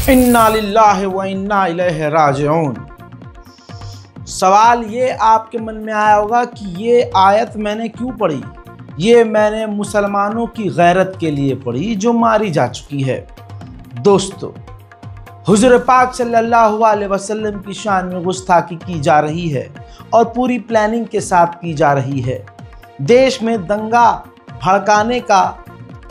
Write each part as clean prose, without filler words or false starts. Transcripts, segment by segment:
इन्ना लिल्लाहि व इन्ना इलैहि राजिऊन। सवाल ये आपके मन में आया होगा कि ये आयत मैंने क्यों पढ़ी। ये मैंने मुसलमानों की गैरत के लिए पढ़ी जो मारी जा चुकी है। दोस्तों, हुज़ूर पाक सल्लल्लाहु अलैहि वसल्लम की शान में गुस्ताखी की जा रही है और पूरी प्लानिंग के साथ की जा रही है। देश में दंगा भड़काने का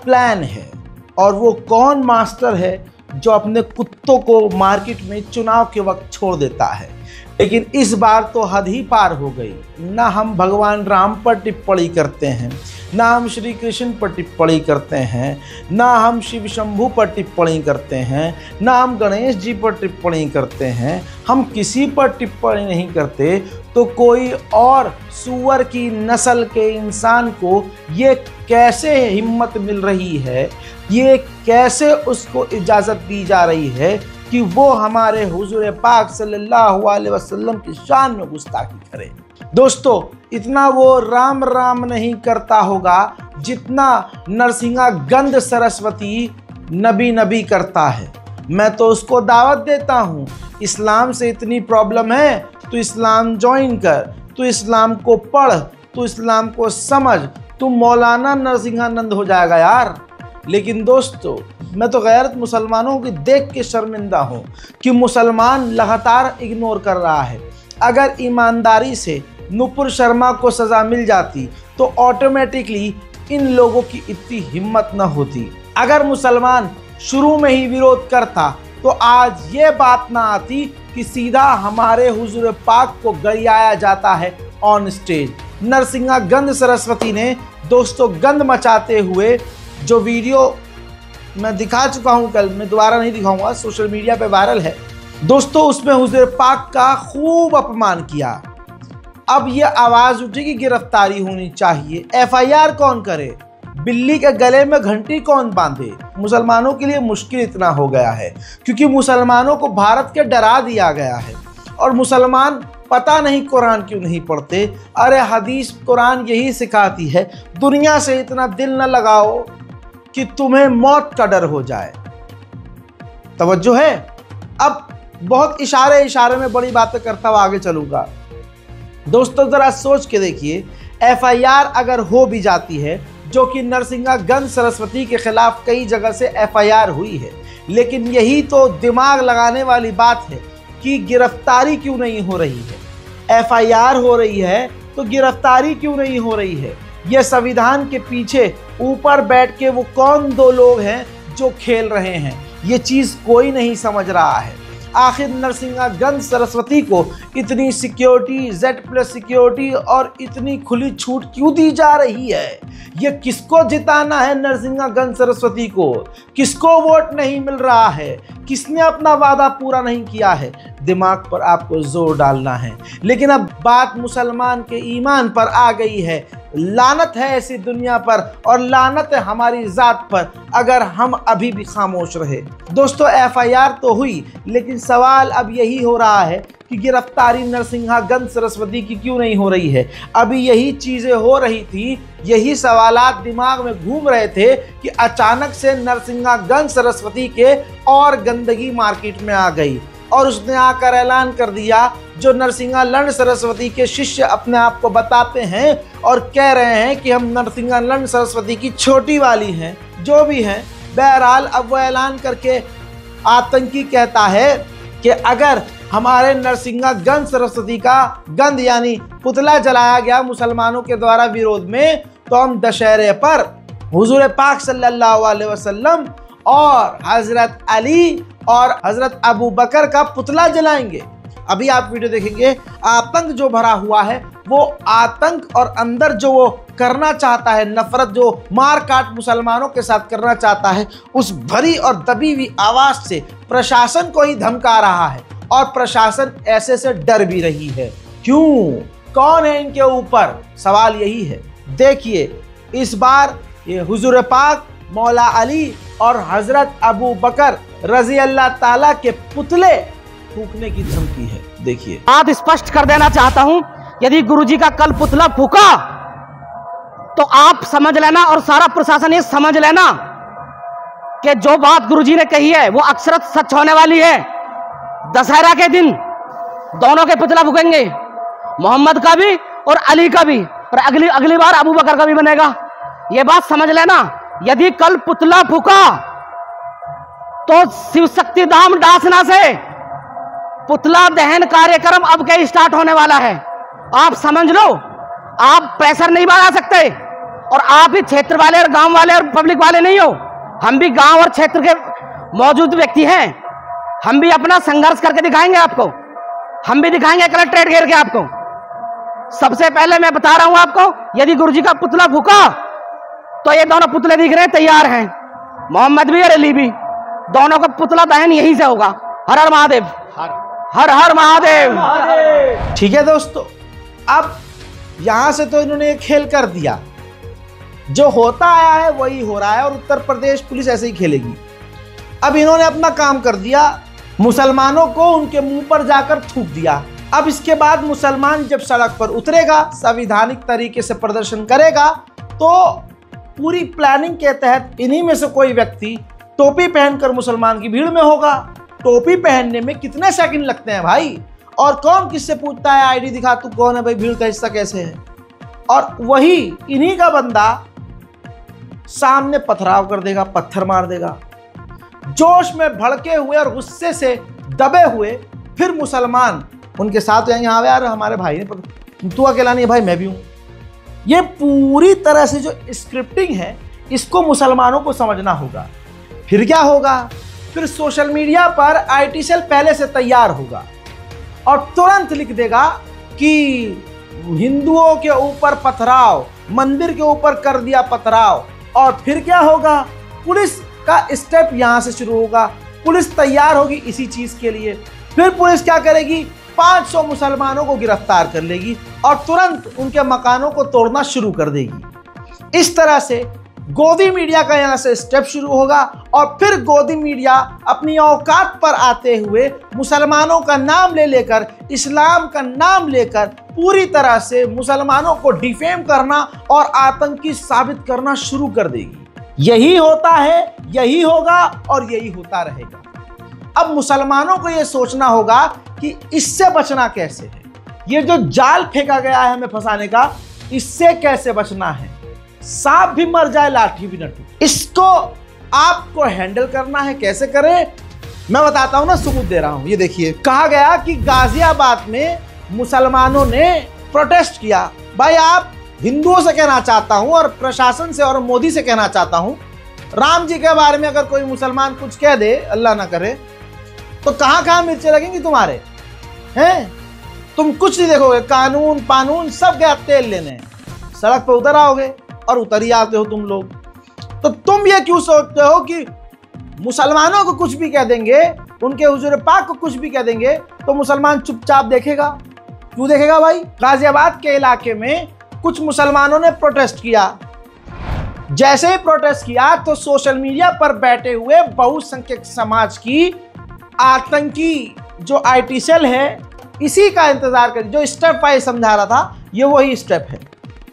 प्लान है और वो कौन मास्टर है जो अपने कुत्तों को मार्केट में चुनाव के वक्त छोड़ देता है। लेकिन इस बार तो हद ही पार हो गई। ना हम भगवान राम पर टिप्पणी करते हैं, ना हम श्री कृष्ण पर टिप्पणी करते हैं, ना हम शिव शंभू पर टिप्पणी करते हैं, ना हम गणेश जी पर टिप्पणी करते हैं। हम किसी पर टिप्पणी नहीं करते तो कोई और सूअर की नस्ल के इंसान को ये कैसे हिम्मत मिल रही है, ये कैसे उसको इजाज़त दी जा रही है कि वो हमारे हुजूर पाक सल्लल्लाहु अलैहि वसल्लम की शान में गुस्ताखी करे। दोस्तों, इतना वो राम राम नहीं करता होगा जितना नरसिंहा गंध सरस्वती नबी नबी करता है। मैं तो उसको दावत देता हूँ, इस्लाम से इतनी प्रॉब्लम है तो इस्लाम ज्वाइन कर, तू इस्लाम को पढ़, तू इस्लाम को समझ, तू मौलाना नरसिंहानंद हो जाएगा यार। लेकिन दोस्तों, मैं तो गैरत मुसलमानों की देख के शर्मिंदा हूँ कि मुसलमान लगातार इग्नोर कर रहा है। अगर ईमानदारी से नुपुर शर्मा को सज़ा मिल जाती तो ऑटोमेटिकली इन लोगों की इतनी हिम्मत न होती। अगर मुसलमान शुरू में ही विरोध करता तो आज ये बात ना आती कि सीधा हमारे हुजूर पाक को गरियाया जाता है ऑन स्टेज। नरसिंहा गंध सरस्वती ने दोस्तों गंध मचाते हुए जो वीडियो मैं दिखा चुका हूं कल, मैं दोबारा नहीं दिखाऊंगा, सोशल मीडिया पे वायरल है दोस्तों, उसमें हुजूर पाक का खूब अपमान किया। अब ये आवाज़ उठी कि गिरफ्तारी होनी चाहिए। FIR कौन करे, बिल्ली के गले में घंटी कौन बांधे। मुसलमानों के लिए मुश्किल इतना हो गया है क्योंकि मुसलमानों को भारत के डरा दिया गया है और मुसलमान पता नहीं कुरान क्यों नहीं पढ़ते। अरे हदीस कुरान यही सिखाती है, दुनिया से इतना दिल न लगाओ कि तुम्हें मौत का डर हो जाए। तवज्जो है। अब बहुत इशारे में बड़ी बातें करता हुआ आगे चलूंगा। दोस्तों, जरा सोच के देखिए, FIR अगर हो भी जाती है, जो कि नरसिंहा गंध सरस्वती के खिलाफ कई जगह से FIR हुई है, लेकिन यही तो दिमाग लगाने वाली बात है कि गिरफ्तारी क्यों नहीं हो रही है। FIR हो रही है तो गिरफ्तारी क्यों नहीं हो रही है। यह संविधान के पीछे ऊपर बैठ के वो कौन दो लोग हैं जो खेल रहे हैं, ये चीज़ कोई नहीं समझ रहा है। आखिर नरसिंहा गंध सरस्वती को इतनी सिक्योरिटी, Z+ सिक्योरिटी और इतनी खुली छूट क्यों दी जा रही है। ये किसको जिताना है नरसिंहा गंध सरस्वती को, किसको वोट नहीं मिल रहा है, किसने अपना वादा पूरा नहीं किया है। दिमाग पर आपको जोर डालना है। लेकिन अब बात मुसलमान के ईमान पर आ गई है। लानत है ऐसी दुनिया पर और लानत है हमारी ज़ात पर अगर हम अभी भी खामोश रहे। दोस्तों, FIR तो हुई, लेकिन सवाल अब यही हो रहा है कि गिरफ्तारी नरसिंहा गंध सरस्वती की क्यों नहीं हो रही है। अभी यही चीज़ें हो रही थी, यही सवालात दिमाग में घूम रहे थे कि अचानक से नरसिंहा गंध सरस्वती के और गंदगी मार्केट में आ गई और उसने आकर ऐलान कर दिया। जो नरसिंहा लंड सरस्वती के शिष्य अपने आप को बताते हैं और कह रहे हैं कि हम नरसिंहा लंड सरस्वती की छोटी वाली हैं, जो भी हैं, बहरहाल अब वो ऐलान करके आतंकी कहता है कि अगर हमारे नरसिंहा गंध सरस्वती का गंध यानी पुतला जलाया गया मुसलमानों के द्वारा विरोध में, तो हम दशहरे पर हुजूर पाक सल्लल्लाहु अलैहि वसल्लम और हज़रत अली और हज़रत अबू बकर का पुतला जलाएंगे। अभी आप वीडियो देखेंगे, आतंक जो भरा हुआ है, वो आतंक और अंदर जो वो करना चाहता है, नफरत जो मार काट मुसलमानों के साथ करना चाहता है, उस भरी और दबी हुई आवाज़ से प्रशासन को ही धमका रहा है और प्रशासन ऐसे से डर भी रही है। क्यों, कौन है इनके ऊपर, सवाल यही है। देखिए, इस बार ये हुजूर पाक, मौला अली और हज़रत अबू बकर रज़ी अल्लाह ताला के पुतले फूकने की धमकी है। देखिए, बात स्पष्ट कर देना चाहता हूं, यदि गुरुजी का कल पुतला फूका तो आप समझ लेना और सारा प्रशासन ये समझ लेना कि जो बात गुरुजी ने कही है वो अक्षरत सच होने वाली है। दशहरा के दिन दोनों के पुतला फूकेंगे, मोहम्मद का भी और अली का भी, और अगली बार अबू बकर का भी बनेगा। ये बात समझ लेना। यदि कल पुतला फूका तो शिव शक्ति धाम डासना से पुतला दहन कार्यक्रम अब के स्टार्ट होने वाला है। आप समझ लो, आप प्रेशर नहीं बढ़ा सकते, और आप ही क्षेत्र वाले और गांव वाले और पब्लिक वाले नहीं हो। हम भी गांव और क्षेत्र के मौजूद व्यक्ति हैं। हम भी अपना संघर्ष करके दिखाएंगे आपको, हम भी दिखाएंगे कलेक्ट्रेट घेर के आपको। सबसे पहले मैं बता रहा हूं आपको, यदि गुरुजी का पुतला फूका तो ये दोनों पुतले दिख रहे हैं, तैयार हैं, मोहम्मद भी और अली भी। दोनों का पुतला दहन यहीं से होगा। हर हर महादेव, हर हर महादेव। ठीक है दोस्तों, अब यहां से तो इन्होंने एक खेल कर दिया, जो होता आया है वही हो रहा है, और उत्तर प्रदेश पुलिस ऐसे ही खेलेगी। अब इन्होंने अपना काम कर दिया, मुसलमानों को उनके मुंह पर जाकर थूक दिया। अब इसके बाद मुसलमान जब सड़क पर उतरेगा, संवैधानिक तरीके से प्रदर्शन करेगा, तो पूरी प्लानिंग के तहत इन्हीं में से कोई व्यक्ति टोपी पहनकर मुसलमान की भीड़ में होगा। टोपी पहनने में कितने सेकंड लगते हैं भाई, और कौन किससे पूछता है आईडी दिखा, तू कौन है भाई, भीड़ का हिस्सा कैसे है। और वही इन्हीं का बंदा सामने पथराव कर देगा, पत्थर मार देगा। जोश में भड़के हुए और गुस्से से दबे हुए फिर मुसलमान उनके साथ जाएंगे। हाँ यार, हमारे भाई ने, तू अकेला नहीं है भाई, मैं भी हूं। ये पूरी तरह से जो स्क्रिप्टिंग है, इसको मुसलमानों को समझना होगा। फिर क्या होगा, फिर सोशल मीडिया पर आईटी सेल पहले से तैयार होगा और तुरंत लिख देगा कि हिंदुओं के ऊपर पथराव, मंदिर के ऊपर कर दिया पथराव। और फिर क्या होगा, पुलिस का स्टेप यहां से शुरू होगा। पुलिस तैयार होगी इसी चीज के लिए। फिर पुलिस क्या करेगी, 500 मुसलमानों को गिरफ्तार कर लेगी और तुरंत उनके मकानों को तोड़ना शुरू कर देगी। इस तरह से गोदी मीडिया का यहां से स्टेप शुरू होगा, और फिर गोदी मीडिया अपनी औकात पर आते हुए मुसलमानों का नाम ले लेकर, इस्लाम का नाम लेकर पूरी तरह से मुसलमानों को डिफेम करना और आतंकी साबित करना शुरू कर देगी। यही होता है, यही होगा और यही होता रहेगा। अब मुसलमानों को यह सोचना होगा कि इससे बचना कैसे है। ये जो जाल फेंका गया है हमें फंसाने का, इससे कैसे बचना है। सांप भी मर जाए, लाठी भी न टूटे। इसको आपको हैंडल करना है। कैसे करें मैं बताता हूं ना, सबूत दे रहा हूं। ये देखिए, कहा गया कि गाजियाबाद में मुसलमानों ने प्रोटेस्ट किया। भाई, आप हिंदुओं से कहना चाहता हूं और प्रशासन से और मोदी से कहना चाहता हूं, राम जी के बारे में अगर कोई मुसलमान कुछ कह दे, अल्लाह ना करे, तो कहां कहां मिर्चें लगेंगी तुम्हारे हैं। तुम कुछ नहीं देखोगे, कानून पानून सब गया तेल लेने, सड़क पर उतर आओगे और उतर ही आते हो तुम लोग। तो तुम ये क्यों सोचते हो कि मुसलमानों को कुछ भी कह देंगे, उनके हुजूर पाक को कुछ भी कह देंगे तो मुसलमान चुपचाप देखेगा? क्यों देखेगा भाई? गाजियाबाद के इलाके में कुछ मुसलमानों ने प्रोटेस्ट किया। जैसे ही प्रोटेस्ट किया तो सोशल मीडिया पर बैठे हुए बहुसंख्यक समाज की आतंकी जो आईटी सेल है, इसी का इंतजार करिए। जो स्टेप वाइज समझा रहा था, ये वही स्टेप है।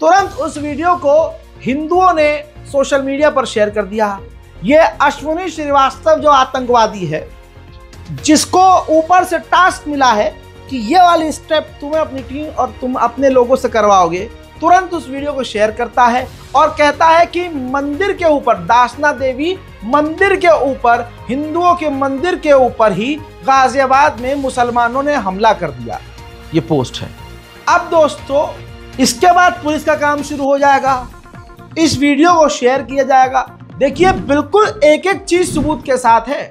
तुरंत उस वीडियो को हिंदुओं ने सोशल मीडिया पर शेयर कर दिया। ये अश्विनी श्रीवास्तव जो आतंकवादी है, जिसको ऊपर से टास्क मिला है कि ये वाली स्टेप तुम्हें अपनी टीम और तुम अपने लोगों से करवाओगे, तुरंत उस वीडियो को शेयर करता है और कहता है कि मंदिर के ऊपर, दासना देवी मंदिर के ऊपर, हिंदुओं के मंदिर के ऊपर ही गाजियाबाद में मुसलमानों ने हमला कर दिया। ये पोस्ट है। अब दोस्तों, इसके बाद पुलिस का काम शुरू हो जाएगा। इस वीडियो को शेयर किया जाएगा। देखिए, बिल्कुल एक एक चीज सबूत के साथ है।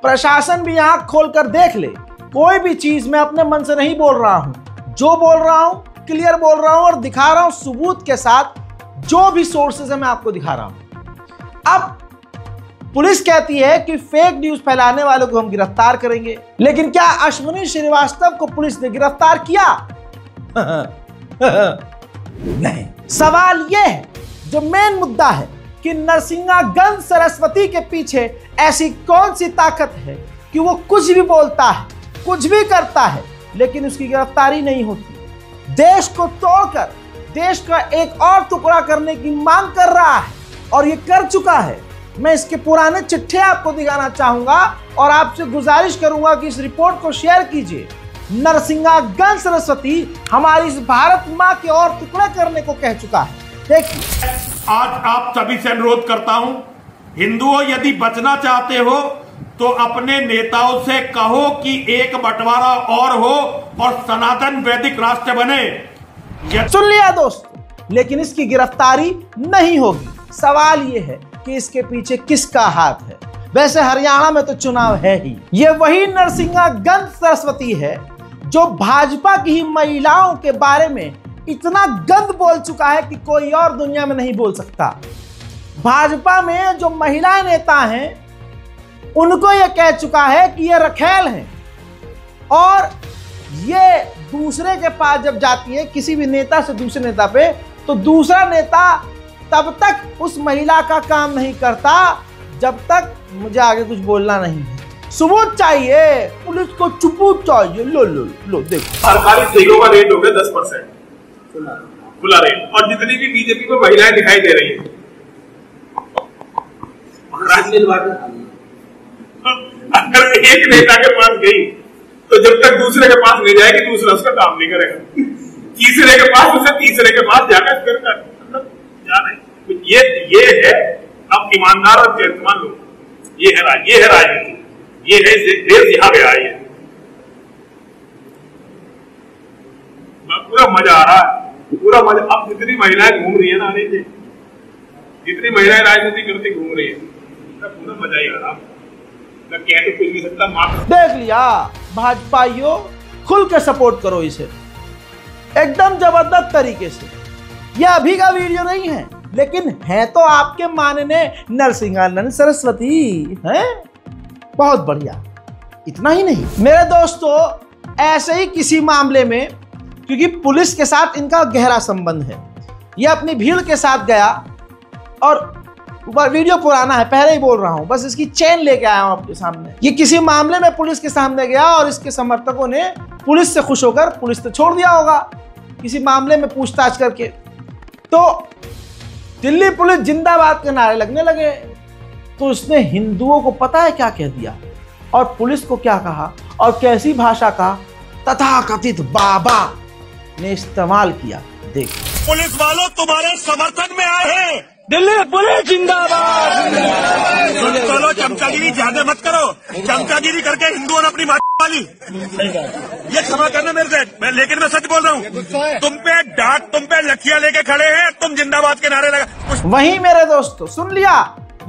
प्रशासन भी आंख खोलकर देख ले। कोई भी चीज मैं अपने मन से नहीं बोल रहा हूं, जो बोल रहा हूं क्लियर बोल रहा हूं और दिखा रहा हूं सबूत के साथ। जो भी सोर्सेज है मैं आपको दिखा रहा हूं। अब पुलिस कहती है कि फेक न्यूज फैलाने वालों को हम गिरफ्तार करेंगे, लेकिन क्या अश्विनी श्रीवास्तव को पुलिस ने गिरफ्तार किया? नहीं। सवाल यह है, जो मेन मुद्दा है, कि नरसिंहागंज सरस्वती के पीछे ऐसी कौन सी ताकत है कि वो कुछ भी बोलता है, कुछ भी करता है, लेकिन उसकी गिरफ्तारी नहीं होती। देश को तोड़कर देश का एक और टुकड़ा करने की मांग कर रहा है और ये कर चुका है। मैं इसके पुराने चिट्ठे आपको दिखाना चाहूंगा और आपसे गुजारिश करूंगा कि इस रिपोर्ट को शेयर कीजिए। नरसिंहागंज सरस्वती हमारी इस भारत माँ के और टुकड़े करने को कह चुका है। देखिए, आज आप सभी से अनुरोध करता हूं, हिंदुओं यदि बचना चाहते हो तो अपने नेताओं से कहो कि एक बंटवारा और हो और सनातन वैदिक राष्ट्र बने। सुन लिया दोस्तों, लेकिन इसकी गिरफ्तारी नहीं होगी। सवाल यह है कि इसके पीछे किसका हाथ है। वैसे हरियाणा में तो चुनाव है ही। ये वही नरसिंहागंज सरस्वती है जो भाजपा की ही महिलाओं के बारे में इतना गंद बोल चुका है कि कोई और दुनिया में नहीं बोल सकता। भाजपा में जो महिला नेता हैं उनको यह कह चुका है कि ये रखेल हैं, और ये दूसरे के पास जब जाती है किसी भी नेता से दूसरे नेता पे, तो दूसरा नेता तब तक उस महिला का काम नहीं करता जब तक मुझे आगे कुछ बोलना नहीं है। सबूत चाहिए, पुलिस को सबूत चाहिए। लो लो लो, देखो सरकारी तेलों का रेट हो गया 10% खुला रेट, और जितनी भी बीजेपी को महिलाएं दिखाई दे रही है, अगर एक नेता के पास गई तो जब तक दूसरे के पास नहीं जाएगी दूसरा उसका काम नहीं करेगा, तीसरे के पास उसे तीसरे के पास जाकर फिर जाना। ये है अब ईमानदार और चरित्रवान लोग, ये है राजनीति, ये है देश यहाँ गया है। पूरा मजा आ रहा है, पूरा मजा। अब जितनी महिलाएं घूम रही है ना, जितनी महिलाएं राजनीति करती घूम रही है, पूरा मजा ही आ रहा। कह तो कुछ नहीं सकता। देख लिया भाजपाइयों, खुल के सपोर्ट करो इसे एकदम जबरदस्त तरीके से। यह अभी का वीडियो नहीं है, लेकिन है तो आपके माननीय नरसिंहागंज सरस्वती हैं। बहुत बढ़िया। इतना ही नहीं मेरे दोस्तों, ऐसे ही किसी मामले में, क्योंकि पुलिस के साथ इनका गहरा संबंध है, यह अपनी भीड़ के साथ गया, और वीडियो पुराना है, पहले ही बोल रहा हूं, बस इसकी चेन लेके आया हूं आपके सामने। ये किसी मामले में पुलिस के सामने गया और इसके समर्थकों ने पुलिस से खुश होकर, पुलिस तो छोड़ दिया होगा किसी मामले में पूछताछ करके, तो दिल्ली पुलिस जिंदाबाद के नारे लगने लगे। तो उसने हिंदुओं को पता है क्या कह दिया, और पुलिस को क्या कहा, और कैसी भाषा का तथाकथित बाबा ने इस्तेमाल किया। देखिए, पुलिस वालों तुम्हारे समर्थन में आए हैं, दिल्ली पुलिस जिंदाबाद। चलो चमचागिरी ज्यादा मत करो, चमचागिरी करके हिंदुओं ने अपनी माँ वाली, ये क्षमा करना मेरे से, लेकिन मैं सच बोल रहा हूँ, तुम पे डांट, तुम पे लठियां लेके खड़े हैं, तुम जिंदाबाद के नारे लगा। वहीं मेरे दोस्तों सुन लिया,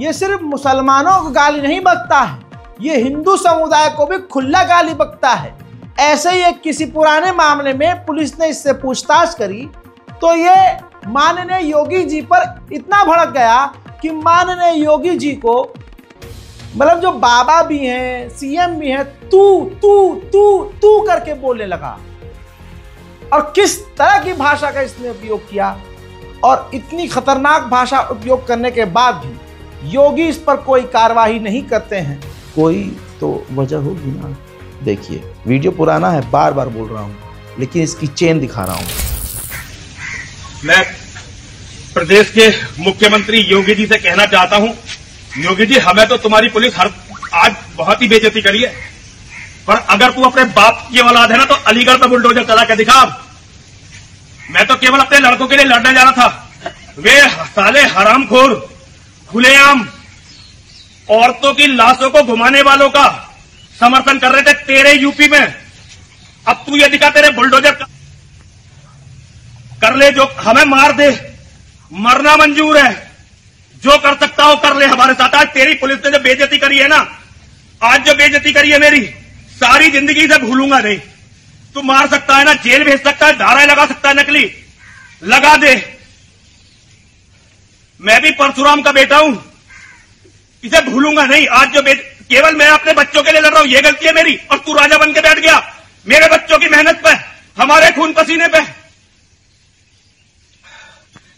ये सिर्फ मुसलमानों को गाली नहीं बकता है, ये हिंदू समुदाय को भी खुला गाली बकता है। ऐसे ही एक किसी पुराने मामले में पुलिस ने इससे पूछताछ करी, तो ये माननीय योगी जी पर इतना भड़क गया कि माननीय योगी जी को, मतलब जो बाबा भी हैं, सीएम भी हैं, तू करके बोलने लगा। और किस तरह की भाषा का इसने उपयोग किया, और इतनी खतरनाक भाषा उपयोग करने के बाद भी योगी इस पर कोई कार्रवाई नहीं करते हैं। कोई तो वजह होगी ना। देखिए, वीडियो पुराना है, बार बार बोल रहा हूं, लेकिन इसकी चेन दिखा रहा हूं। मैं प्रदेश के मुख्यमंत्री योगी जी से कहना चाहता हूं, योगी जी, हमें तो तुम्हारी पुलिस आज बहुत ही बेइज्जती करी है, पर अगर तू अपने बाप की औलाद है ना, तो अलीगढ़ पे बुलडोजर चला के दिखा। मैं तो केवल अपने लड़कों के लिए लड़ने जा रहा था, वे साले हरामखोर खुलेआम औरतों की लाशों को घुमाने वालों का समर्थन कर रहे थे तेरे यूपी में। अब तू ये दिखा, तेरे बुलडोजर कर ले, जो हमें मार दे, मरना मंजूर है, जो कर सकता हो कर ले हमारे साथ। आज तेरी पुलिस ने जो बेइज्जती करी है ना, आज जो बेइज्जती करी है मेरी, सारी जिंदगी से भूलूंगा नहीं। तू मार सकता है ना, जेल भेज सकता है, धाराएं लगा सकता है, नकली लगा दे। मैं भी परशुराम का बेटा हूं, इसे भूलूंगा नहीं। आज जो केवल मैं अपने बच्चों के लिए लड़ रहा हूं, ये गलती है मेरी, और तू राजा बन के बैठ गया मेरे बच्चों की मेहनत पे, हमारे खून पसीने पे।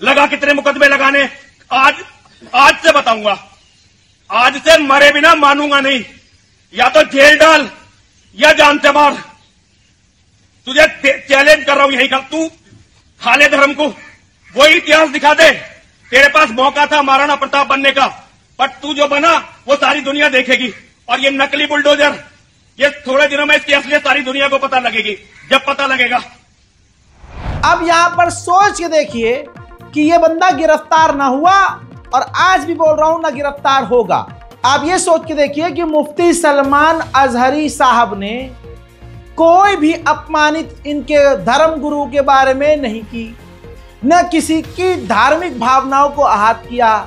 लगा कितने मुकदमे लगाने, आज से बताऊंगा, आज से मरे बिना मानूंगा नहीं, या तो जेल डाल या जान से मार। तुझे चैलेंज कर रहा हूं, यही कर, तू खाले धर्म को वही इतिहास दिखा दे। तेरे पास मौका था महाराणा प्रताप बनने का, पर तू जो बना वो सारी दुनिया देखेगी। और ये नकली बुलडोजर, ये थोड़े दिनों में इसकी असलियत सारी दुनिया को पता लगेगी। जब पता लगेगा, अब यहां पर सोच के देखिए कि ये बंदा गिरफ्तार ना हुआ और आज भी बोल रहा हूं ना गिरफ्तार होगा। आप ये सोच के देखिए कि मुफ्ती सलमान अजहरी साहब ने कोई भी अपमानित इनके धर्म गुरु के बारे में नहीं की, न किसी की धार्मिक भावनाओं को आहत किया,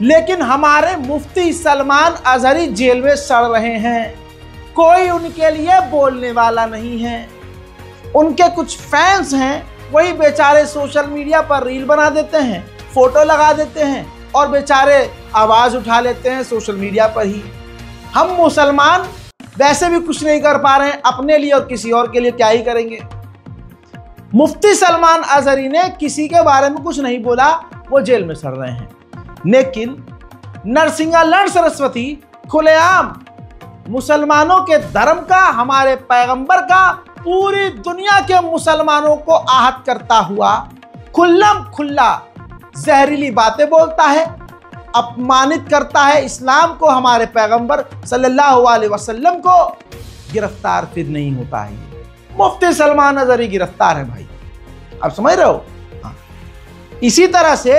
लेकिन हमारे मुफ्ती सलमान अजहरी जेल में सड़ रहे हैं। कोई उनके लिए बोलने वाला नहीं है। उनके कुछ फैंस हैं, वही बेचारे सोशल मीडिया पर रील बना देते हैं, फोटो लगा देते हैं और बेचारे आवाज उठा लेते हैं सोशल मीडिया पर ही। हम मुसलमान वैसे भी कुछ नहीं कर पा रहे हैं, अपने लिए और किसी और के लिए क्या ही करेंगे। मुफ्ती सलमान अजहरी ने किसी के बारे में कुछ नहीं बोला, वो जेल में सड़ रहे हैं। लेकिन नरसिंहालड़ सरस्वती खुलेआम मुसलमानों के धर्म का, हमारे पैगंबर का, पूरी दुनिया के मुसलमानों को आहत करता हुआ खुल्लम खुल्ला जहरीली बातें बोलता है, अपमानित करता है इस्लाम को, हमारे पैगंबर सल्लल्लाहु अलैहि वसल्लम को। गिरफ्तार फिर नहीं होता है। मुफ्ती सलमान अजहरी गिरफ्तार है भाई, आप समझ रहे हो। हाँ। इसी तरह से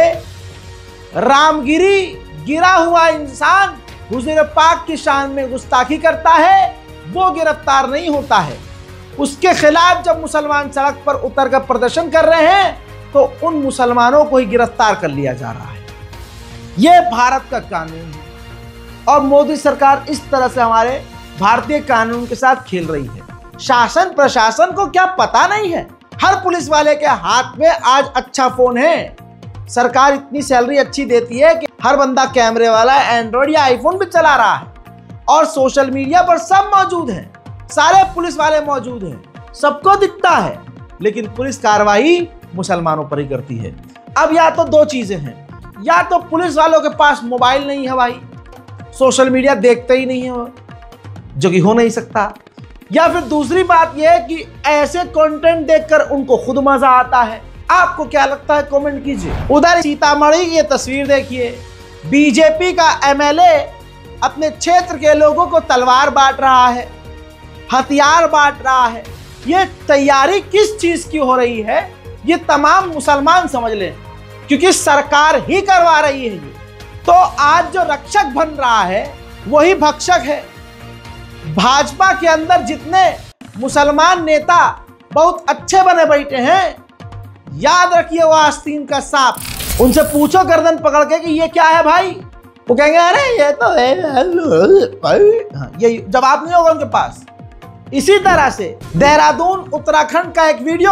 रामगिरी गिरा हुआ इंसान हुजूर पाक की शान में गुस्ताखी करता है, वो गिरफ्तार नहीं होता है। उसके खिलाफ जब मुसलमान सड़क पर उतर कर प्रदर्शन कर रहे हैं तो उन मुसलमानों को ही गिरफ्तार कर लिया जा रहा है। यह भारत का कानून है और मोदी सरकार इस तरह से हमारे भारतीय कानून के साथ खेल रही है। शासन प्रशासन को क्या पता नहीं है? हर पुलिस वाले के हाथ में आज अच्छा फोन है। सरकार इतनी सैलरी अच्छी देती है कि हर बंदा कैमरे वाला एंड्रॉइड या आईफोन भी चला रहा है और सोशल मीडिया पर सब मौजूद हैं, सारे पुलिस वाले मौजूद हैं, सबको दिखता है, लेकिन पुलिस कार्रवाई मुसलमानों पर ही करती है। अब या तो दो चीजें हैं, या तो पुलिस वालों के पास मोबाइल नहीं है भाई, सोशल मीडिया देखते ही नहीं है वो, जो कि हो नहीं सकता, या फिर दूसरी बात यह है कि ऐसे कंटेंट देखकर उनको खुद मजा आता है। आपको क्या लगता है कमेंट कीजिए। उधर सीतामढ़ी की ये तस्वीर देखिए, बीजेपी का एमएलए अपने क्षेत्र के लोगों को तलवार बांट रहा है, हथियार बांट रहा है। ये तैयारी किस चीज की हो रही है ये तमाम मुसलमान समझ लें, क्योंकि सरकार ही करवा रही है ये। तो आज जो रक्षक बन रहा है वही भक्षक है। भाजपा के अंदर जितने मुसलमान नेता बहुत अच्छे बने बैठे हैं, याद रखिए वो आस्तीन का सांप। उनसे पूछो गर्दन पकड़ के कि ये क्या है भाई, वो कहेंगे अरे ये तो है। ये जवाब नहीं होगा उनके पास। इसी तरह से देहरादून उत्तराखंड का एक वीडियो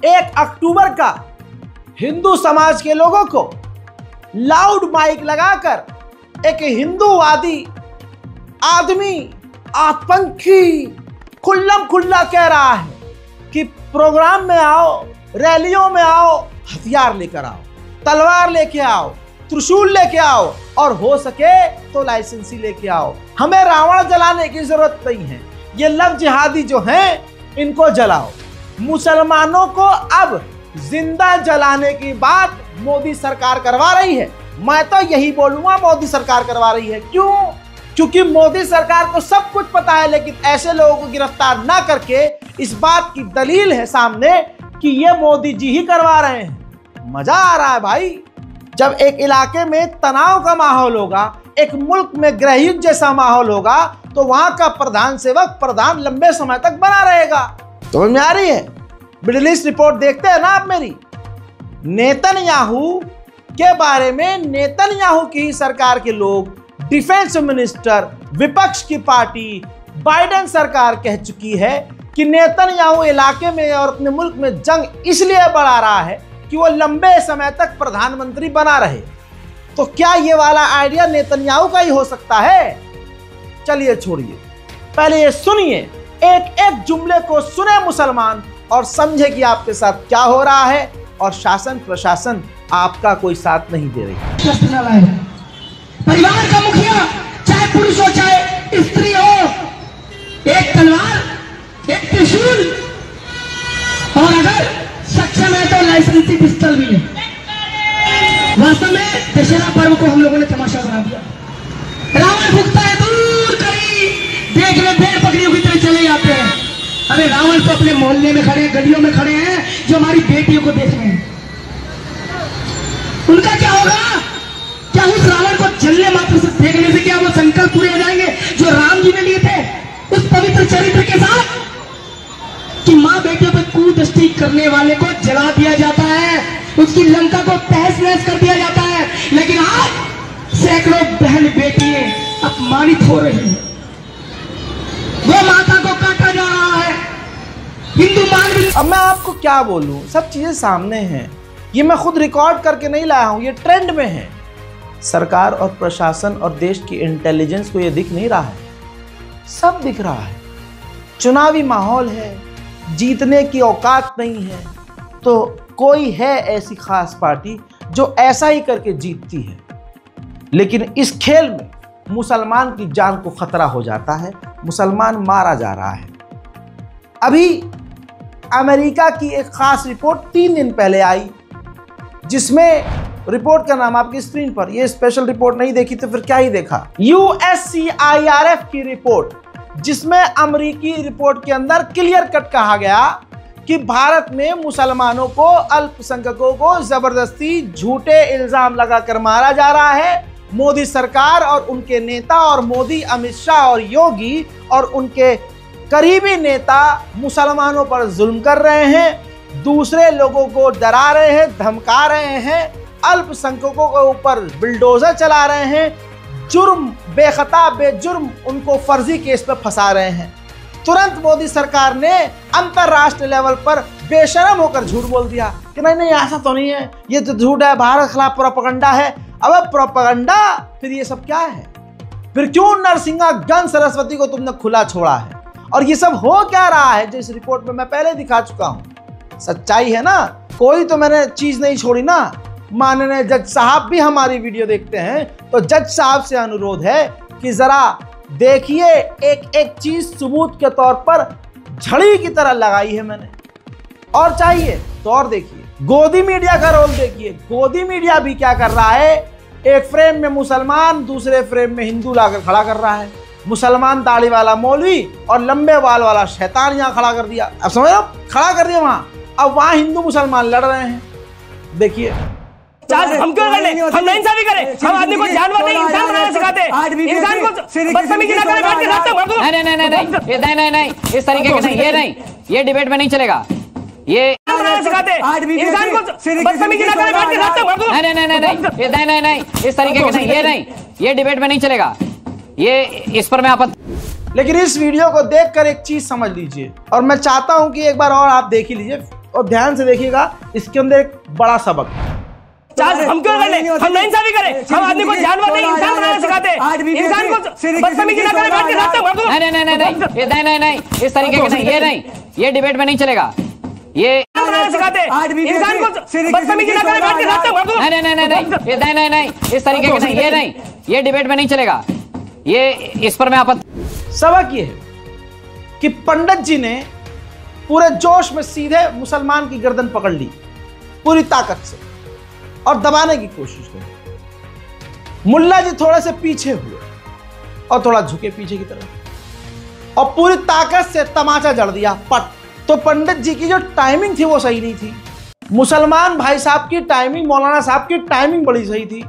1 अक्टूबर का हिंदू समाज के लोगों को लाउड माइक लगाकर एक हिंदूवादी आदमी आतंकी खुल्लम खुल्ला कह रहा है कि प्रोग्राम में आओ, रैलियों में आओ, हथियार लेकर आओ, तलवार लेके आओ, त्रिशूल लेके आओ और हो सके तो लाइसेंसी लेके आओ। हमें रावण जलाने की जरूरत नहीं है, ये लव जिहादी जो हैं इनको जलाओ। मुसलमानों को अब जिंदा जलाने की बात मोदी सरकार करवा रही है। मैं तो यही बोलूंगा, मोदी सरकार करवा रही है। क्यों? क्योंकि मोदी सरकार को सब कुछ पता है, लेकिन ऐसे लोगों को गिरफ्तार ना करके इस बात की दलील है सामने कि ये मोदी जी ही करवा रहे हैं। मजा आ रहा है भाई। जब एक इलाके में तनाव का माहौल होगा, एक मुल्क में गृहयुद्ध जैसा माहौल होगा, तो वहां का प्रधान सेवक प्रधान लंबे समय तक बना रहेगा। समझ में आ रही है? मिडिल ईस्ट रिपोर्ट देखते हैं ना आप मेरी। नेतन्याहू के बारे में नेतन्याहू की सरकार के लोग, डिफेंस मिनिस्टर, विपक्ष की पार्टी बाइडेन सरकार कह चुकी है कि नेतन्याहू इलाके में और अपने मुल्क में जंग इसलिए बढ़ा रहा है कि वो लंबे समय तक प्रधानमंत्री बना रहे। तो क्या ये वाला आइडिया नेतन्याहू का ही हो सकता है? चलिए छोड़िए, पहले ये सुनिए, एक एक जुमले को सुने मुसलमान और समझे कि आपके साथ क्या हो रहा है और शासन प्रशासन आपका कोई साथ नहीं दे रही। परिवार का मुखिया चाहे पुरुष हो चाहे स्त्री हो, एक तलवार, एक त्रिशूल और अगर सक्षम है तो लाइसेंसी पिस्टल भी है। वास्तव में दशहरा पर्व को हम लोगों ने तमाशा बना दिया। देख रहे भेड़ बकरियों की तरह चले जाते हैं। अरे रावण तो अपने मोहल्ले में खड़े हैं, गलियों में खड़े हैं, जो हमारी बेटियों को देख रहे हैं। उनका क्या होगा? क्या उस रावण को जलने मात्र से देखने से क्या वो संकल्प पूरे हो जाएंगे जो राम जी ने लिए थे उस पवित्र चरित्र के साथ, कि मां बेटियों पर कुदृष्टि करने वाले को जला दिया जाता है, उसकी लंका को तहस नहस कर दिया जाता है। लेकिन आज सैकड़ों बहन बेटियां अपमानित हो रही हैं, वो माता को काटा जा रहा है। हिंदू मान, अब मैं आपको क्या बोलूं, सब चीजें सामने हैं। ये मैं खुद रिकॉर्ड करके नहीं लाया हूं, ये ट्रेंड में है। सरकार और प्रशासन और देश की इंटेलिजेंस को ये दिख नहीं रहा है, सब दिख रहा है। चुनावी माहौल है, जीतने की औकात नहीं है, तो कोई है ऐसी खास पार्टी जो ऐसा ही करके जीतती है। लेकिन इस खेल में मुसलमान की जान को खतरा हो जाता है, मुसलमान मारा जा रहा है। अभी अमेरिका की एक खास रिपोर्ट 3 दिन पहले आई, जिसमें रिपोर्ट का नाम आपकी स्क्रीन पर, ये स्पेशल रिपोर्ट नहीं देखी तो फिर क्या ही देखा, USCIRF की रिपोर्ट, जिसमें अमेरिकी रिपोर्ट के अंदर क्लियर कट कहा गया कि भारत में मुसलमानों को, अल्पसंख्यकों को जबरदस्ती झूठे इल्जाम लगाकर मारा जा रहा है। मोदी सरकार और उनके नेता और मोदी, अमित शाह और योगी और उनके करीबी नेता मुसलमानों पर जुल्म कर रहे हैं, दूसरे लोगों को डरा रहे हैं, धमका रहे हैं, अल्पसंख्यकों के ऊपर बिल्डोजर चला रहे हैं, जुर्म बेखता बेजुर्म उनको फर्जी केस पे फंसा रहे हैं। तुरंत मोदी सरकार ने अंतरराष्ट्रीय लेवल पर बेशरम होकर झूठ बोल दिया कि नहीं नहीं ऐसा तो नहीं है, ये तो झूठ है, भारत खिलाफ प्रोपेगेंडा है। अब प्रोपेगेंडा, फिर ये सब क्या है? फिर क्यों नरसिंहागंज सरस्वती को तुमने खुला छोड़ा है? और ये सब हो क्या रहा है जो इस रिपोर्ट में मैं पहले दिखा चुका हूं। सच्चाई है ना, कोई तो मैंने चीज नहीं छोड़ी ना। माननीय जज साहब भी हमारी वीडियो देखते हैं, तो जज साहब से अनुरोध है कि जरा देखिए, एक एक चीज सबूत के तौर पर झड़ी की तरह लगाई है मैंने, और चाहिए तो और देखिए। गोदी मीडिया का रोल देखिए, गोदी मीडिया भी क्या कर रहा है, एक फ्रेम में मुसलमान, दूसरे फ्रेम में हिंदू लाकर खड़ा कर रहा है। मुसलमान दाढ़ी वाला मौलवी और लंबे बाल वाला शैतान यहाँ खड़ा कर दिया। अब समझ लो, खड़ा कर दिया वहां। अब वहां हिंदू मुसलमान लड़ रहे हैं। देखिए, हम क्यों कर ले? हम नाइंसाफी करें? हम आदमी को जानवर नहीं इंसान बनाना सिखाते हैं। इंसान को बदतमीजी ना करें, बैठ के रहते हैं। नहीं, इस तरीके के नहीं, ये नहीं, ये डिबेट में नहीं चलेगा। ये बनाना सिखाते हैं। इंसान को बदतमीजी ना करें, बैठ के रहते हैं। नहीं, इस तरीके के नहीं, ये नहीं, ये डिबेट में नहीं चलेगा। ये इस पर मैं आपत्ति। लेकिन इस वीडियो को देखकर एक चीज समझ लीजिए, और मैं चाहता हूं कि एक बार और आप देख ही लीजिए और ध्यान से देखिएगा। इसके अंदर एक बड़ा सबक है। हम क्यों कर ले? हम नाइंसाफी करें? हम आदमी को जानवर नहीं इंसान बनाना सिखाते हैं। इंसान को बदतमीजी ना करें, बैठ के रहते हैं। नहीं, इस तरीके के नहीं, ये नहीं, ये डिबेट में नहीं चलेगा। ये बनाना सिखाते हैं। इंसान को बदतमीजी ना करें, बैठ के रहते हैं। नहीं, इस तरीके के नहीं, ये नहीं, ये डिबेट में नहीं चलेगा। ये इस पर मैं आपत्ति। सबक ये है कि पंडित जी ने पूरे जोश में सीधे मुसलमान की गर्दन पकड़ ली पूरी ताकत से और दबाने की कोशिश की। मुल्ला जी थोड़े से पीछे हुए और थोड़ा झुके पीछे की तरफ और पूरी ताकत से तमाचा जड़ दिया, पट। तो पंडित जी की जो टाइमिंग थी वो सही नहीं थी। मुसलमान भाई साहब की टाइमिंग, मौलाना साहब की टाइमिंग बड़ी सही थी।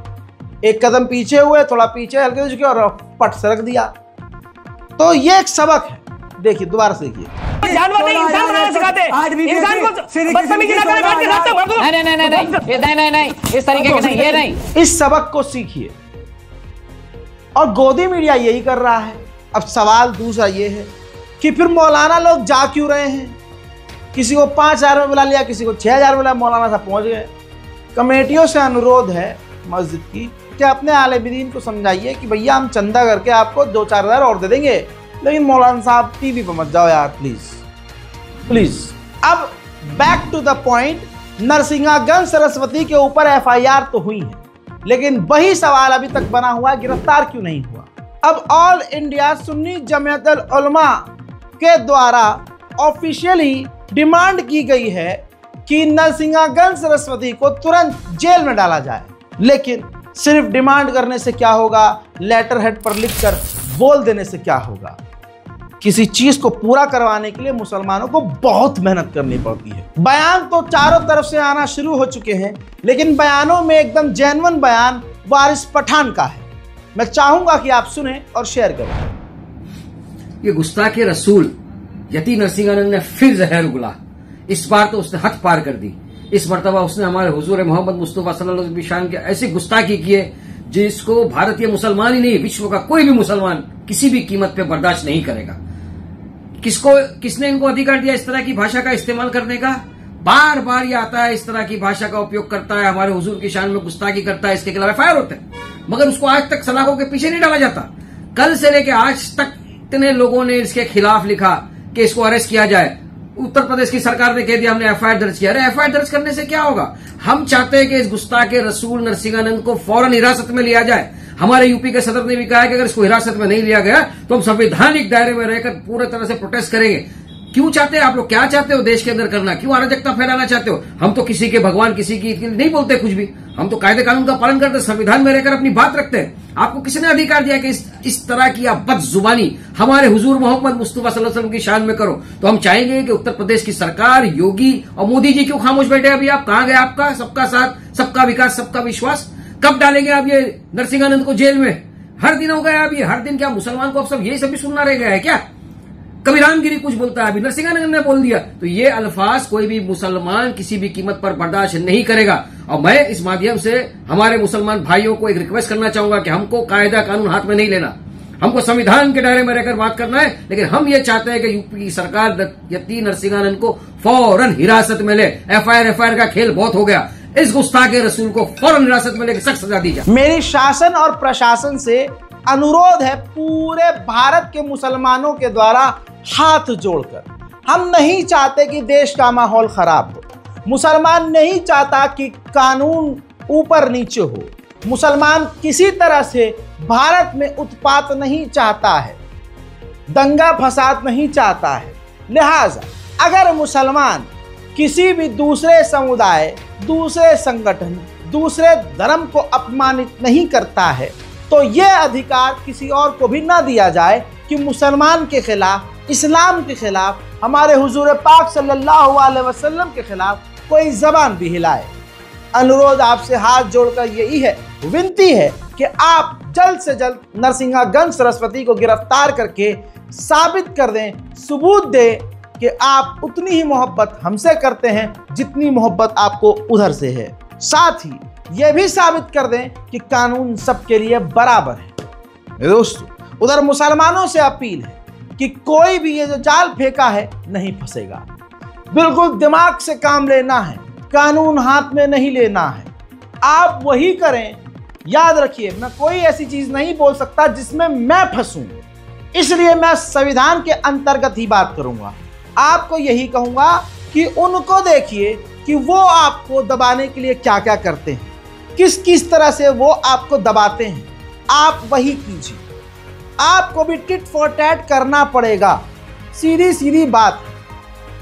एक कदम पीछे हुए, थोड़ा पीछे हल्के से झुके और पट से रख दिया। तो ये एक सबक है। देखिए, दोबारा से देखिए। जानवर नहीं इंसान बनाना सिखाते हैं। इंसान को बदतमीजी ना करें, बैठ के रहते हैं। नहीं, इस तरीके के नहीं, ये नहीं। इस सबक को सीखिए। और गोदी मीडिया यही कर रहा है। अब सवाल दूसरा ये है कि फिर मौलाना लोग जा क्यों रहे हैं? किसी को 5,000 में बुला लिया, किसी को 6,000 में बुला, मौलाना साहब पहुंच गए। कमेटियों से अनुरोध है मस्जिद की कि अपने आलिमीन को समझाइए कि भैया हम चंदा करके आपको 2-4 हज़ार और दे देंगे, लेकिन मौलाना साहब टीवी पर मत जाओ यार, प्लीज प्लीज। अब back to the point, Narsinghganj Saraswati के ऊपर FIR तो हुई है, लेकिन वही सवाल अभी तक बना हुआ है, गिरफ्तार क्यों नहीं हुआ? अब ऑल इंडिया सुन्नी जमीयतुल उलमा के द्वारा ऑफिशियली डिमांड की गई है कि नरसिंहागंज सरस्वती को तुरंत जेल में डाला जाए। लेकिन सिर्फ डिमांड करने से क्या होगा, लेटर हेड पर लिखकर बोल देने से क्या होगा? किसी चीज को पूरा करवाने के लिए मुसलमानों को बहुत मेहनत करनी पड़ती है। बयान तो चारों तरफ से आना शुरू हो चुके हैं, लेकिन बयानों में एकदम जेन्युइन बयान वारिस पठान का है। मैं चाहूंगा कि आप सुने और शेयर करें। ये गुस्ताखे रसूल यती नरसिंहानंद ने फिर जहर उगला। इस बार तो उसने हद पार कर दी। इस मर्तबा उसने हमारे हुजूर मोहम्मद मुस्तफा सल्लल्लाहु अलैहि वसल्लम के ऐसी गुस्ताखी की है जिसको भारतीय मुसलमान ही नहीं, विश्व का कोई भी मुसलमान किसी भी कीमत पे बर्दाश्त नहीं करेगा। किसने इनको अधिकार दिया इस तरह की भाषा का इस्तेमाल करने का? बार बार ये आता है, इस तरह की भाषा का उपयोग करता है, हमारे हुजूर की शान में गुस्ताखी करता है, इसके खिलाफ एफआईआर होते हैं, मगर उसको आज तक सलाखों के पीछे नहीं डाला जाता। कल से लेकर आज तक इतने लोगों ने इसके खिलाफ लिखा कि इसको अरेस्ट किया जाए। उत्तर प्रदेश की सरकार ने कह दिया हमने एफआईआर दर्ज किया। अरे एफआईआर दर्ज करने से क्या होगा? हम चाहते हैं कि इस गुस्ताखे रसूल नरसिंहानंद को फौरन हिरासत में लिया जाए। हमारे यूपी के सदर ने भी कहा है कि अगर इसको हिरासत में नहीं लिया गया तो हम संवैधानिक दायरे में रहकर पूरे तरह से प्रोटेस्ट करेंगे। क्यों चाहते हैं आप लोग? क्या चाहते हो देश के अंदर करना? क्यों अराजकता फैलाना चाहते हो? हम तो किसी के भगवान किसी की नहीं बोलते कुछ भी। हम तो कायदे कानून का पालन करते, संविधान में रहकर अपनी बात रखते हैं। आपको किसने अधिकार दिया कि इस तरह की आप बदजुबानी हमारे हुजूर मोहम्मद मुस्तफा सल्लल्लाहु अलैहि वसल्लम की शान में करो? तो हम चाहेंगे कि उत्तर प्रदेश की सरकार, योगी और मोदी जी क्यों खामोश बैठे? अभी आप कहां गए? आपका सबका साथ, सबका विकास, सबका विश्वास कब डालेंगे आप ये नरसिंहानंद को जेल में? हर दिन हो गया। अभी हर दिन क्या मुसलमान को अब सब यही सभी सुनना रह गया है क्या? कभी रामगिरी कुछ बोलता है, अभी नरसिंहानंद ने बोल दिया। तो ये अल्फाज कोई भी मुसलमान किसी भी कीमत पर बर्दाश्त नहीं करेगा। और मैं इस माध्यम से हमारे मुसलमान भाइयों को एक रिक्वेस्ट करना चाहूंगा कि हमको कायदा कानून हाथ में नहीं लेना, हमको संविधान के दायरे में रहकर बात करना है। लेकिन हम ये चाहते हैं कि यूपी की सरकार यती नरसिंहानंद को फौरन हिरासत में ले। एफआईआर का खेल बहुत हो गया। इस गुस्ताखे रसूल को फौरन हिरासत में लेकर सख्त सजा दी जाए। मेरी शासन और प्रशासन से अनुरोध है, पूरे भारत के मुसलमानों के द्वारा हाथ जोड़कर, हम नहीं चाहते कि देश का माहौल खराब हो। मुसलमान नहीं चाहता कि कानून ऊपर नीचे हो। मुसलमान किसी तरह से भारत में उत्पात नहीं चाहता है, दंगा फसाद नहीं चाहता है। लिहाजा अगर मुसलमान किसी भी दूसरे समुदाय, दूसरे संगठन, दूसरे धर्म को अपमानित नहीं करता है तो यह अधिकार किसी और को भी ना दिया जाए कि मुसलमान के खिलाफ, इस्लाम के खिलाफ, हमारे हुजूर पाक सल्लल्लाहु अलैहि वसल्लम के खिलाफ कोई जबान भी हिलाए। अनुरोध आपसे हाथ जोड़कर यही है, विनती है कि आप जल्द से जल्द नरसिंहागंज सरस्वती को गिरफ्तार करके साबित कर दें, सबूत दें कि आप उतनी ही मोहब्बत हमसे करते हैं जितनी मोहब्बत आपको उधर से है। साथ ही यह भी साबित कर दें कि कानून सबके लिए बराबर है। दोस्तों, उधर मुसलमानों से अपील है कि कोई भी ये जो जाल फेंका है नहीं फंसेगा। बिल्कुल दिमाग से काम लेना है, कानून हाथ में नहीं लेना है। आप वही करें। याद रखिए, मैं कोई ऐसी चीज नहीं बोल सकता जिसमें मैं फंसूं, इसलिए मैं संविधान के अंतर्गत ही बात करूंगा। आपको यही कहूंगा कि उनको देखिए कि वो आपको दबाने के लिए क्या क्या करते हैं, किस किस तरह से वो आपको दबाते हैं, आप वही कीजिए। आपको भी टिट फॉर टैट करना पड़ेगा। सीधी सीधी बात,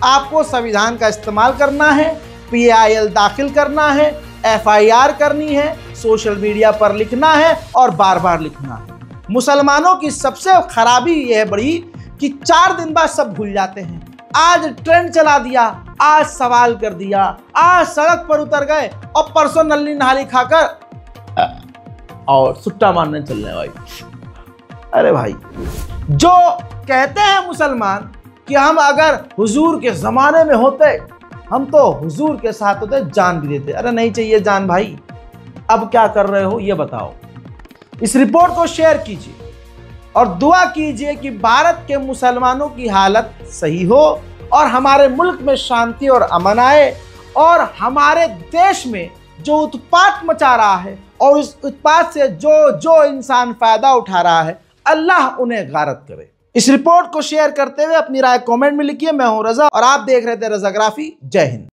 आपको संविधान का इस्तेमाल करना है, PIL दाखिल करना है, FIR करनी है, सोशल मीडिया पर लिखना है और बार बार लिखना है। मुसलमानों की सबसे खराबी यह है बड़ी कि 4 दिन बाद सब भूल जाते हैं। आज ट्रेंड चला दिया, आज सवाल कर दिया, आज सड़क पर उतर गए और परसों नल्ली नहाली खाकर और सुट्टा मारने चल रहे भाई। अरे भाई, जो कहते हैं मुसलमान कि हम अगर हुजूर के जमाने में होते हम तो हुजूर के साथ होते, जान भी देते। अरे नहीं चाहिए जान भाई, अब क्या कर रहे हो ये बताओ। इस रिपोर्ट को शेयर कीजिए और दुआ कीजिए कि भारत के मुसलमानों की हालत सही हो और हमारे मुल्क में शांति और अमन आए और हमारे देश में जो उत्पात मचा रहा है और उस उत्पात से जो इंसान फायदा उठा रहा है, अल्लाह उन्हें गारत करे। इस रिपोर्ट को शेयर करते हुए अपनी राय कमेंट में लिखिए। मैं हूं रजा और आप देख रहे थे रजाग्राफी। जय हिंद।